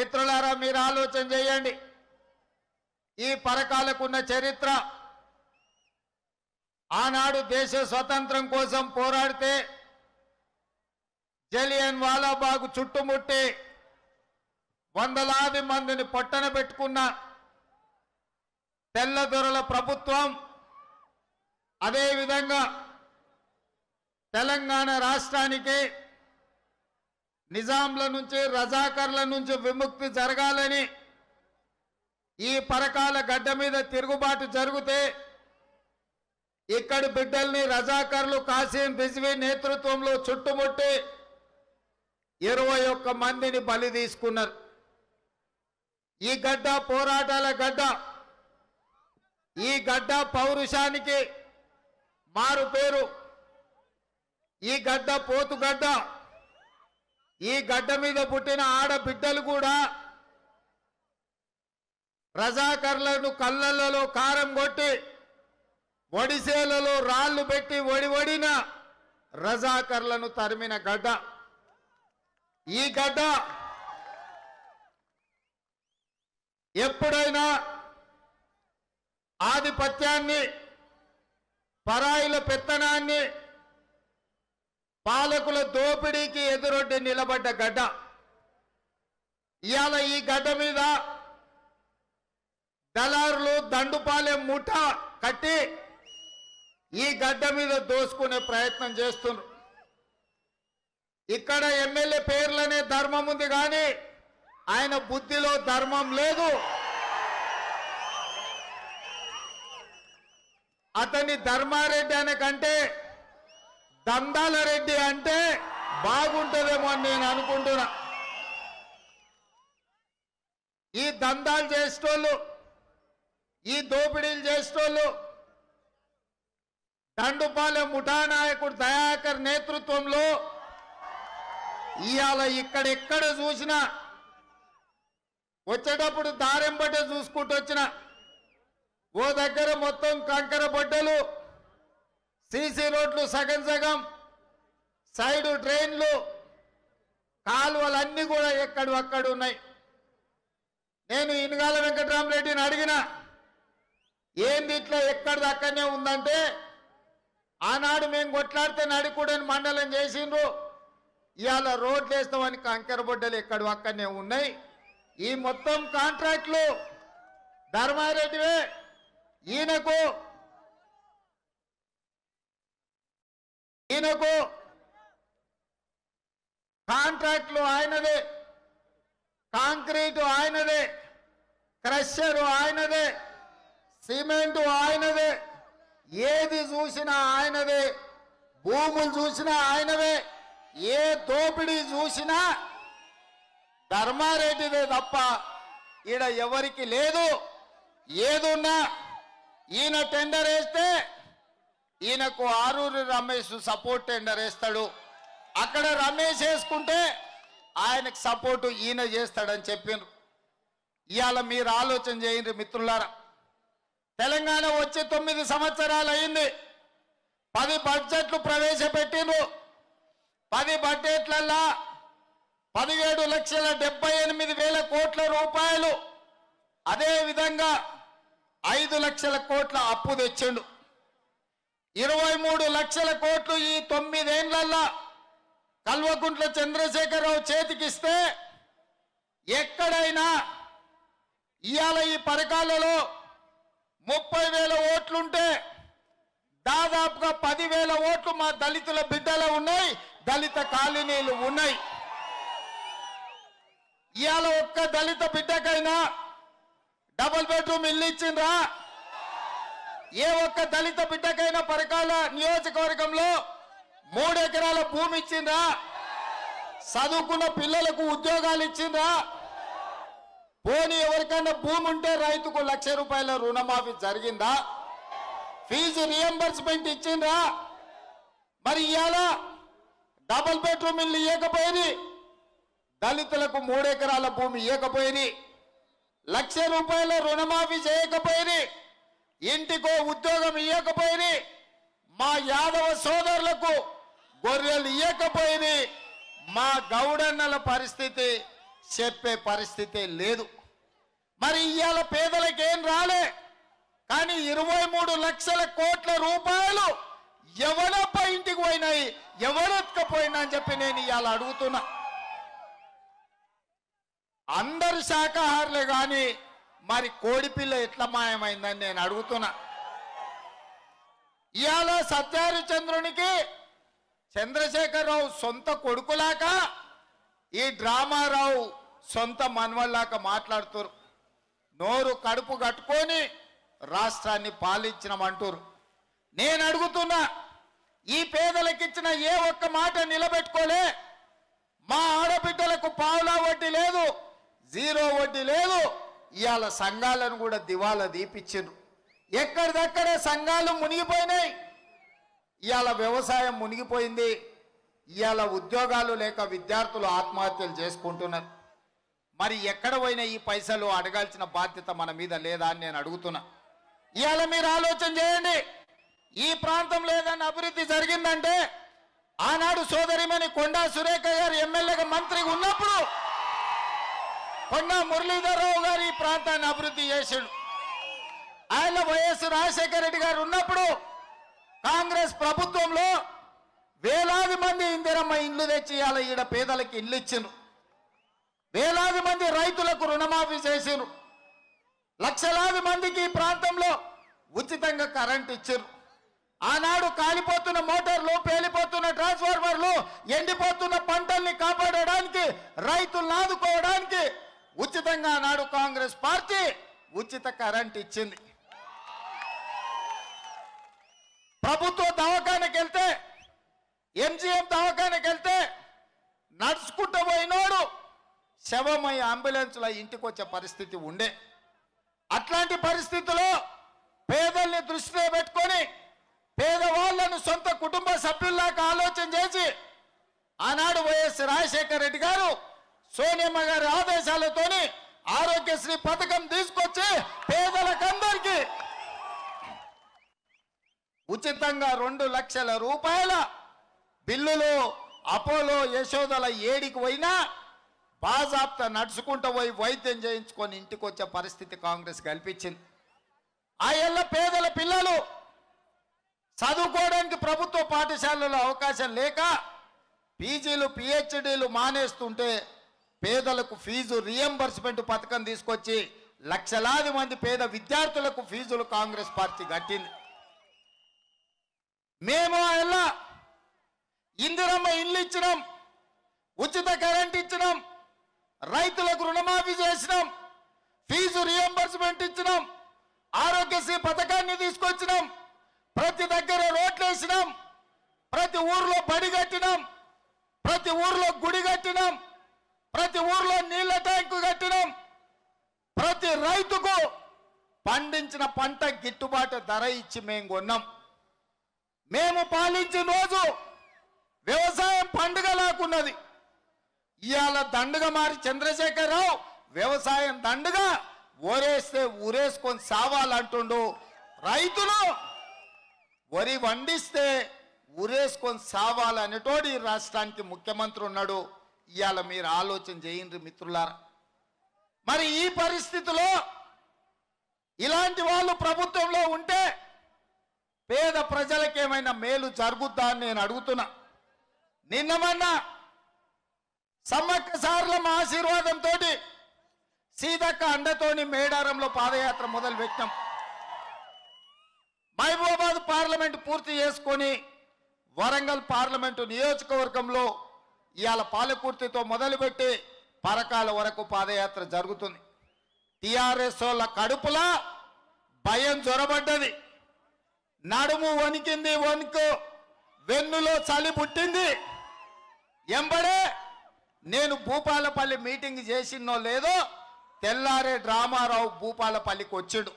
మిత్రులారా మీరు ఆలోచన చేయండి. ఈ పరకాలకున్న చరిత్ర, ఆనాడు దేశ స్వతంత్రం కోసం పోరాడితే జలియన్ వాలాబాగ్ చుట్టుముట్టి వందలాది మందిని పొట్టన పెట్టుకున్న తెల్లదొరల ప్రభుత్వం, అదేవిధంగా తెలంగాణ రాష్ట్రానికి నిజాంల నుంచి రజాకర్ల నుంచి విముక్తి జరగాలని ఈ పరకాల గడ్డ మీద తిరుగుబాటు జరిగితే ఇక్కడి బిడ్డల్ని రజాకర్లు కాసిం రిజ్వీ నేతృత్వంలో చుట్టుముట్టి 21 మందిని బలి తీసుకున్నారు. ఈ గడ్డ పోరాటాల గడ్డ, ఈ గడ్డ పౌరుషానికి మారు పేరు, ఈ గడ్డ పోతుగడ్డ. ఈ గడ్డ మీద పుట్టిన ఆడబిడ్డలు కూడా రజాకర్లను కళ్ళల్లో కారం కొట్టి ఒడిసేలలో రాళ్లు పెట్టి ఒడిన రజాకర్లను తరిమిన గడ్డ. ఈ గడ్డ ఎప్పుడైనా ఆధిపత్యాన్ని, పరాయిల పెత్తనాన్ని, పాలకుల దోపిడీకి ఎదురొడ్డి నిలబడ్డ గడ్డ. ఇవాళ ఈ గడ్డ మీద దళారులు దండుపాలెం ముఠా కట్టి ఈ గడ్డ మీద దోసుకునే ప్రయత్నం చేస్తున్నారు. ఇక్కడ ఎమ్మెల్యే పేర్లనే ధర్మం ఉంది కానీ ఆయన బుద్ధిలో ధర్మం లేదు. అతని ధర్మారెడ్డి అనకంటే దందాల రెడ్డి అంటే బాగుంటుందేమో అని నేను అనుకుంటున్నా. ఈ దందాలు చేసేటోళ్ళు, ఈ దోపిడీలు చేసేటోళ్ళు దండుపాలెం ముఠా నాయకుడు దయాకర్ నేతృత్వంలో ఇవాళ ఇక్కడెక్కడ చూసినా, వచ్చేటప్పుడు దారెంబట్టే చూసుకుంటూ వచ్చిన ఓ దగ్గర మొత్తం కంకర బొడ్డలు, సీసీ రోడ్లు సగం సగం, సైడు ట్రైన్లు, కాలువలన్నీ కూడా ఎక్కడక్కడ ఉన్నాయి. నేను ఇనుగాల వెంకటరామరెడ్డిని అడిగిన, ఏంది ఇట్లా ఎక్కడిది అక్కడనే ఉందంటే, ఆనాడు మేము కొట్లాడితే నడికూడని మండలం చేసిండ్రు, ఇవాళ రోడ్లు వేస్తామని కంకర బొడ్డలు ఎక్కడు అక్కడనే ఉన్నాయి. ఈ మొత్తం కాంట్రాక్ట్లు ధర్మారెడ్డివే. ఈయనకు కాంట్రాక్ట్లు ఆయనదే, కాంక్రీటు ఆయనదే, క్రషరు ఆయనదే, సిమెంటు ఆయనదే, ఏది చూసినా ఆయనదే, భూములు చూసినా ఆయనవే, ఏ దోపిడీ చూసినా ధర్మారెడ్డిదే తప్ప ఈడ ఎవరికి లేదు. ఏదున్నా ఈయన టెండర్ వేస్తే ఈయనకు ఆరూరి రమేష్ సపోర్ట్ టెండర్ వేస్తాడు, అక్కడ రమేష్ వేసుకుంటే ఆయనకు సపోర్టు ఈయన చేస్తాడని చెప్పిండ్రు. ఇవాళ మీరు ఆలోచన చేయండి మిత్రులారా, తెలంగాణ వచ్చి 9 సంవత్సరాలు అయింది. 10 బడ్జెట్లు ప్రవేశపెట్టిండ్రు. 10 బడ్జెట్లల్లా 17,78,000 కోట్ల రూపాయలు, అదే విధంగా 5 లక్షల కోట్ల అప్పు తెచ్చిండు. 23 లక్షల కోట్లు ఈ 9 ఏళ్లల్లా కల్వకుంట్ల చంద్రశేఖరరావు చేతికిస్తే ఎక్కడైనా ఇవాళ ఈ పరకాలలో 30,000 ఓట్లుంటే దాదాపుగా 10,000 ఓట్లు మా దళితుల బిడ్డలు ఉన్నాయి, దళిత కాలనీలు ఉన్నాయి. ఇవాళ ఒక్క దళిత బిడ్డకైనా డబుల్ బెడ్రూమ్ ఇల్లు ఇచ్చిండ్రా? ఏ ఒక్క దళిత బిడ్డకైనా పరకాల నియోజకవర్గంలో 3 ఎకరాల భూమి ఇచ్చిండ్రా? చదువుకున్న పిల్లలకు ఉద్యోగాలు ఇచ్చిండ్రా? పోనీ ఎవరికైనా భూమి ఉంటే రైతుకు ₹1,00,000 రుణమాఫీ జరిగిందా? ఫీజు రియంబర్స్మెంట్ ఇచ్చిండ్రా? మరి ఇవాళ డబుల్ బెడ్రూమ్ ఇల్లు ఇవ్వకపోయి, దళితులకు 3 ఎకరాల భూమి ఇవ్వకపోయి, ₹1,00,000 రుణమాఫీ చేయకపోయి, ఇంటికో ఉద్యోగం ఇవ్వకపోయి, మా యాదవ సోదరులకు గొర్రెలు ఇవ్వకపోయి, మా గౌడన్నల పరిస్థితి చెప్పే పరిస్థితే లేదు. మరి ఇవాళ పేదలకు ఏం రాలే, కానీ 23 లక్షల కోట్ల రూపాయలు ఎవరప్ప ఇంటికి పోయినాయి, ఎవరెత్తుకపోయినా అని చెప్పి నేను ఇవాళ అడుగుతున్నా. అందరు శాఖాహారులే కానీ మరి కోడిపిల్ల ఎట్లా మాయమైందని నేను అడుగుతున్నా. ఇవాళ సత్యహరిచంద్రునికి చంద్రశేఖరరావు సొంత కొడుకులాక, ఈ డ్రామారావు సొంత మనవల్లాక మాట్లాడుతారు. నోరు కడుపు కట్టుకొని రాష్ట్రాన్ని పాలించినమంటారు. నేను అడుగుతున్నా, ఈ పేదలకు ఇచ్చిన ఏ ఒక్క మాట నిలబెట్టుకోలే. మా ఆడబిడ్డలకు పావులా వడ్డీ లేదు, జీరో వడ్డీ లేదు. ఇవాళ సంఘాలను కూడా దివాలా దీపించారు. ఎక్కడిదక్కడే సంఘాలు మునిగిపోయినాయి. ఇవాళ వ్యవసాయం మునిగిపోయింది. ఇవాళ ఉద్యోగాలు లేక విద్యార్థులు ఆత్మహత్యలు చేసుకుంటున్నారు. మరి ఎక్కడ పోయినా ఈ పైసలు అడగాల్సిన బాధ్యత మన మీద లేదా అని నేను అడుగుతున్నా. ఇవాళ మీరు ఆలోచన చేయండి. ఈ ప్రాంతంలో ఏదైనా అభివృద్ధి జరిగిందంటే ఆనాడు సోదరిమణి కొండా సురేఖ గారు ఎమ్మెల్యేగా మంత్రిగా ఉన్నప్పుడు కొండా మురళీధరరావు గారు ఈ ప్రాంతాన్ని అభివృద్ధి చేశాడు. ఆయన వైఎస్ రాజశేఖర రెడ్డి గారు ఉన్నప్పుడు కాంగ్రెస్ ప్రభుత్వంలో వేలాది మంది ఇందిరమ్మ ఇండ్లు తెచ్చి ఇవాళ ఈడ పేదలకు ఇల్లు ఇచ్చిండ్రు. వేలాది మంది రైతులకు రుణమాఫీ చేసిండ్రు. లక్షలాది మందికి ఈ ప్రాంతంలో ఉచితంగా కరెంట్ ఇచ్చారు. ఆనాడు కాలిపోతున్న మోటార్లు, పేలిపోతున్న ట్రాన్స్ఫార్మర్లు, ఎండిపోతున్న పంటల్ని కాపాడడానికి, రైతులను ఆదుకోవడానికి ఉచితంగా ఆనాడు కాంగ్రెస్ పార్టీ ఉచిత కరెంట్ ఇచ్చింది. ప్రభుత్వ దవాఖానకి వెళ్తే, ఎంజీఎం దవాఖానకి వెళ్తే నడుచుకుంటూ పోయినోడు శవమై అంబులెన్స్ల ఇంటికి వచ్చే పరిస్థితి ఉండే. అట్లాంటి పరిస్థితుల్లో పేదల్ని దృష్టిలో పెట్టుకొని పేదవాళ్లను సొంత కుటుంబ సభ్యుల్లాగా ఆలోచన చేసి ఆనాడు వైఎస్ రాజశేఖర రెడ్డి గారు సోనియమ్మ గారి ఆదేశాలతోని ఆరోగ్యశ్రీ పథకం తీసుకొచ్చి పేదలకందరికీ ఉచితంగా 2 లక్షల రూపాయల బిల్లులు అపోలో యశోదల ఏడికి పోయినా బాజాప్తా నడుచుకుంటూ పోయి వైద్యం చేయించుకొని ఇంటికి వచ్చే పరిస్థితి కాంగ్రెస్ కల్పించింది. ఆ ఏళ్ళ పేదల పిల్లలు చదువుకోవడానికి ప్రభుత్వ పాఠశాలలో అవకాశం లేక పీజీలు, పిహెచ్డీలు మానేస్తుంటే పేదలకు ఫీజు రియంబర్స్మెంట్ పథకం తీసుకొచ్చి లక్షలాది మంది పేద విద్యార్థులకు ఫీజులు కాంగ్రెస్ పార్టీ కట్టింది. మేము ఆ ఇందిరమ్మ ఇల్లు ఇచ్చినాం, ఉచిత కరెంట్ ఇచ్చినాం, రైతులకు రుణమాఫీ చేసినాం, ఫీజు రియంబర్స్మెంట్ ఇచ్చినాం, ఆరోగ్యశ్రీ పథకాన్ని తీసుకొచ్చినాం, ప్రతి దగ్గర రోడ్లు వేసినాం, ప్రతి ఊర్లో బడి కట్టినాం, ప్రతి ఊర్లో గుడి కట్టినాం, ప్రతి ఊర్లో నీళ్ల ట్యాంకు కట్టినాం, ప్రతి రైతుకు పండించిన పంట గిట్టుబాటు ధర ఇచ్చి మేము కొన్నాం. మేము పాలించిన రోజు వ్యవసాయం పండుగ లాకున్నది. ఇవాళ దండుగా మారి చంద్రశేఖరరావు వ్యవసాయం దండుగా ఓరేస్తే ఊరేసుకొని సావాలంటుండు. రైతులు వరి వండిస్తే ఊరేసుకొని సావాలనేటోడు ఈ రాష్ట్రానికి ముఖ్యమంత్రి ఉన్నాడు. ఇవాళ మీరు ఆలోచన చేయండి మిత్రులారా. మరి ఈ పరిస్థితిలో ఇలాంటి వాళ్ళు ప్రభుత్వంలో ఉంటే పేద ప్రజలకు ఏమైనా మేలు జరుగుద్దా అని నేను అడుగుతున్నా. నిన్నమన్నా సమ్మక్క సారలమ్మ ఆశీర్వాదంతో సీతక్క అండతోని మేడారంలో పాదయాత్ర మొదలు పెట్టాం. మహబూబాబాద్ పార్లమెంట్ పూర్తి చేసుకొని వరంగల్ పార్లమెంటు నియోజకవర్గంలో ఇవాళ పాలకుర్తితో మొదలుపెట్టి పరకాల వరకు పాదయాత్ర జరుగుతుంది. టిఆర్ఎస్ వాళ్ళ కడుపులా భయం జ్వరబడ్డది, నడుము వణికింది, వణుకు వెన్నులో చలి పుట్టింది. ఎంబడే నేను భూపాలపల్లి మీటింగ్ చేసినో లేదో తెల్లారే డ్రామారావు భూపాలపల్లికి వచ్చాడు.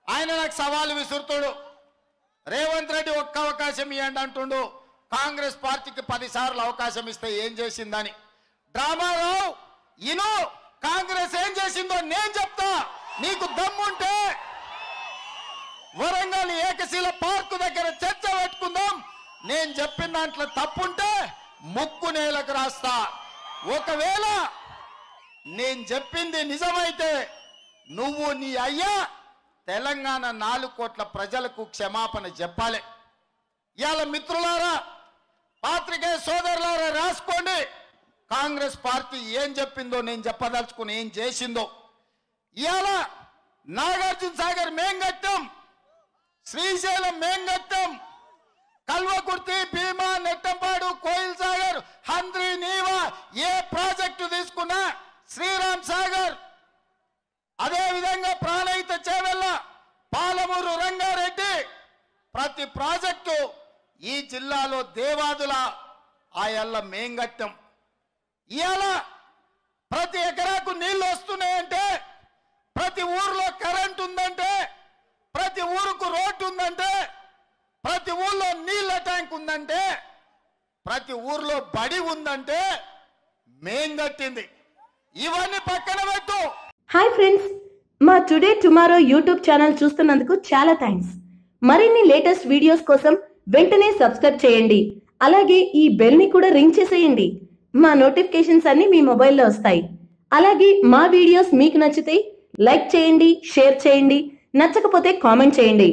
ఆయన నాకు సవాలు విసురుతాడు, రేవంత్ రెడ్డి ఒక్క అవకాశం ఇవ్వండి అంటుండు. కాంగ్రెస్ పార్టీకి 10 సార్లు అవకాశం ఇస్తే ఏం చేసిందని. డ్రామారావు ఇను కాంగ్రెస్ ఏం చేసిందో నేను చెప్తా, నీకు దమ్ముంటే వరంగల్ ఏకశిల పార్కు దగ్గర చర్చ పెట్టుకుందాం. నేను చెప్పిన దాంట్లో తప్పుంటే ముక్కు నేలకు రాస్తా. ఒకవేళ నేను చెప్పింది నిజమైతే నువ్వు నీ అయ్యా తెలంగాణ 4 కోట్ల ప్రజలకు క్షమాపణ చెప్పాలి. ఇవాళ మిత్రులారా, పాత్రికేయ సోదరులారా రాసుకోండి. కాంగ్రెస్ పార్టీ ఏం చెప్పిందో నేను చెప్పదలుచుకుని ఏం చేసిందో. ఇవాళ నాగార్జున సాగర్ మేం కట్టాం, శ్రీశైలం మేం కట్టాం, కల్వకుర్తి, భీమా, నెట్టంపాడు, కోయిల్ సాగర్, హంద్రి, నీవా, ఏ ప్రాజెక్టు తీసుకున్నా, శ్రీరామ్ సాగర్, అదే విధంగా ప్రాణహిత చేవెళ్ళ, పాలమూరు రంగారెడ్డి, ప్రతి ప్రాజెక్టు ఈ జిల్లాలో దేవాదుల ఆయల్ల మేం కట్టాం. ఇవాళ ప్రతి ఎకరాకు నీళ్లు వస్తున్నాయంటే, ప్రతి ఊర్లో కరెంట్ ఉందంటే, ప్రతి ఊరుకు రోడ్డు ఉందంటే, ప్రతి ఊర్లో నీళ్ళ ట్యాంక్ ఉందంటే, ప్రతి ఊర్లో బడి ఉందంటే మేం కట్టింది. ఇవన్నీ పక్కన పెట్టు. హాయ్ ఫ్రెండ్స్, మా టుడే టుమారో యూట్యూబ్ ఛానల్ చూస్తున్నందుకు చాలా థ్యాంక్స్. మరిన్ని లేటెస్ట్ వీడియోస్ కోసం వెంటనే సబ్స్క్రైబ్ చేయండి. అలాగే ఈ బెల్ ని కూడా రింగ్ చేసేయండి. మా నోటిఫికేషన్స్ అన్ని మీ మొబైల్లో వస్తాయి. అలాగే మా వీడియోస్ మీకు నచ్చితే లైక్ చేయండి, షేర్ చేయండి, నచ్చకపోతే కామెంట్ చేయండి.